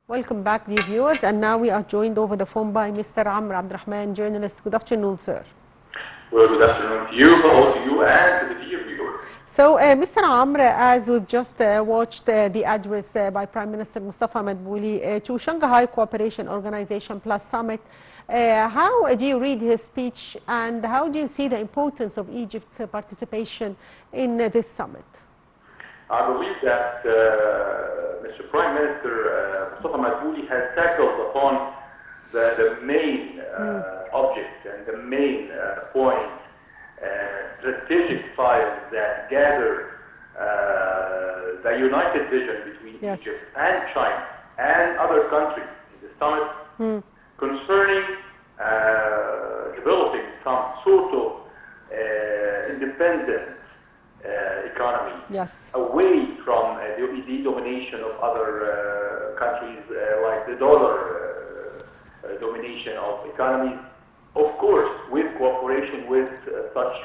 Welcome back, dear viewers. And now we are joined over the phone by Mr. Abdel Rahman, journalist. Good afternoon, sir. Well, good afternoon to you, hello to you, and to the dear viewers. So, Mr. Amr, as we've just watched the address by Prime Minister Mustafa Madbouli to Shanghai Cooperation Organization Plus Summit, how do you read his speech, and how do you see the importance of Egypt's participation in this summit? I believe that Mr. Prime Minister Mustafa Madbouli has tackled upon the main object and the main point, strategic files that gather the united vision between Egypt and China and other countries in the summit concerning developing some sort of independent economy away from the domination of other countries like the dollar domination of economies. Of course, with cooperation with such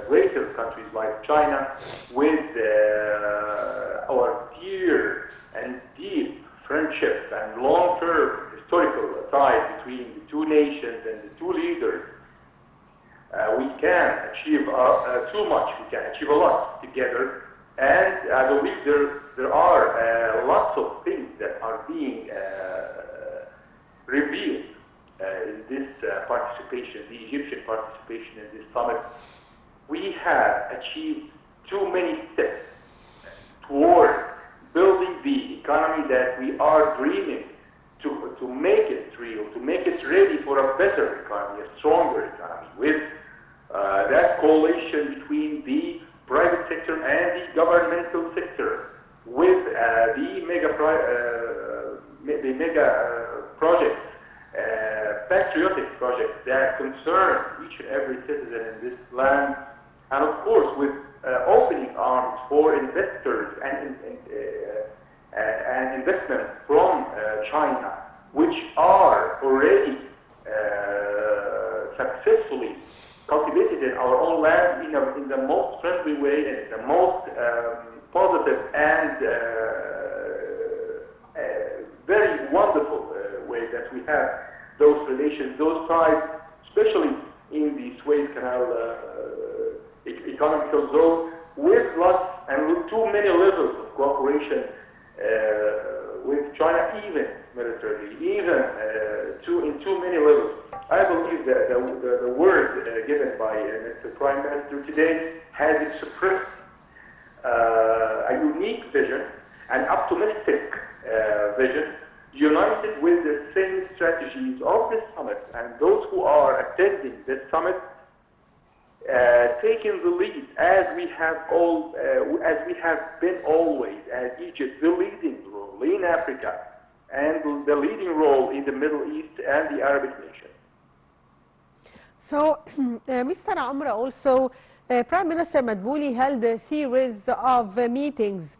greater countries like China, with our dear and deep friendship and long-term historical ties between the two nations and the two leaders, we can achieve too much. We can achieve a lot together, and I believe there are lots of things that are being revealed in this participation, the Egyptian participation in this summit. We have achieved too many steps toward building the economy that we are dreaming to make it real, to make it ready for a better economy, a stronger economy, with that coalition between the private sector and the governmental sector, with the mega projects, patriotic projects that concern each and every citizen in this land, and of course with opening arms for investors and investment from China, which are already successfully cultivated in our own land in the most friendly way and in the most positive and very wonderful way that we have those relations, those ties, especially in the Suez Canal economical zone, with lots and with too many levels of cooperation with China, even militarily, even in too many levels. I believe that the word given by Mr. Prime Minister today has expressed a unique vision, an optimistic vision, united with the same strategies of this summit, and those who are attending this summit taking the lead, as we have been always, as Egypt, the leading role in Africa and the leading role in the Middle East and the Arabic nation. So, Mr. Amr, also Prime Minister Madbouli held a series of meetings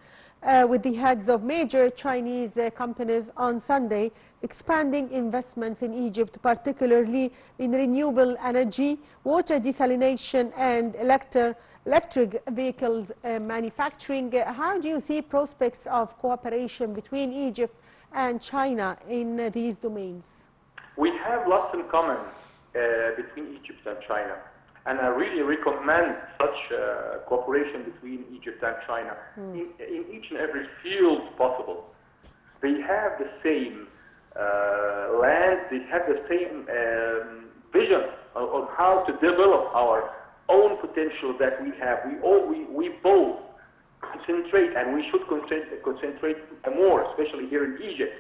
with the heads of major Chinese companies on Sunday, expanding investments in Egypt, particularly in renewable energy, water desalination, and electric vehicles manufacturing. How do you see prospects of cooperation between Egypt and China in these domains? We have lots in common between Egypt and China. And I really recommend such cooperation between Egypt and China in each and every field possible. They have the same land, they have the same vision on how to develop our own potential that we have. We both concentrate, and we should concentrate more, especially here in Egypt,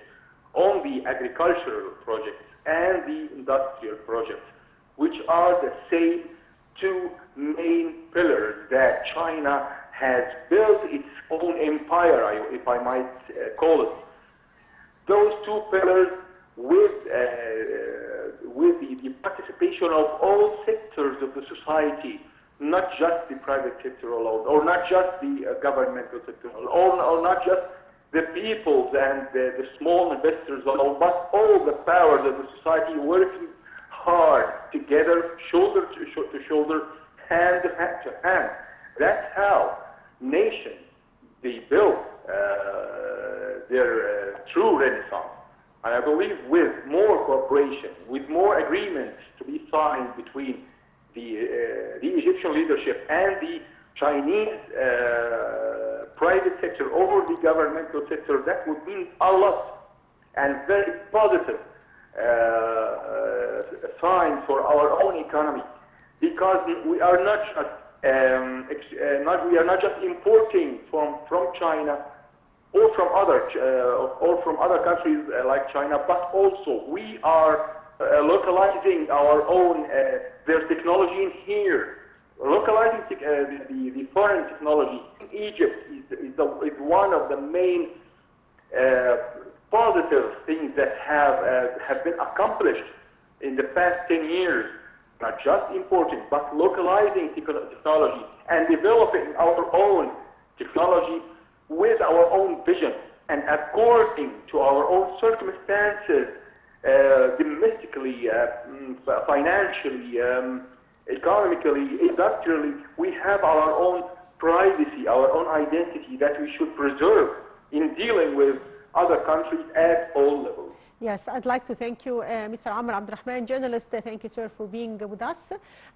on the agricultural projects and the industrial projects, which are the same two main pillars that China has built its own empire, if I might call it. Those two pillars, with the participation of all sectors of the society, not just the private sector alone, or not just the governmental sector alone, or not just the peoples and the small investors alone, but all the powers of the society working hard together, shoulder to shoulder, hand to hand. That's how nations, they built their true renaissance. And I believe with more cooperation, with more agreements to be signed between the Egyptian leadership and the Chinese private sector or the governmental sector, that would mean a lot and very positive sign for our own economy, because we are not just importing from China or from other countries like China, but also we are localizing our own their technology in here. Localizing the foreign technology in Egypt is one of the main positive things that have been accomplished in the past 10 years. Not just importing, but localizing technology and developing our own technology with our own vision and according to our own circumstances, domestically, financially, economically, industrially. We have our own privacy, our own identity that we should preserve in dealing with other countries at all levels. Yes, I'd like to thank you, Mr. Amr Abdel, journalist. Thank you, sir, for being with us.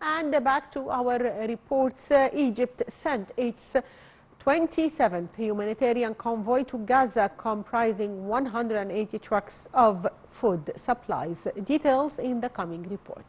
And back to our reports. Egypt sent its 27th humanitarian convoy to Gaza, comprising 180 trucks of food supplies. Details in the coming report.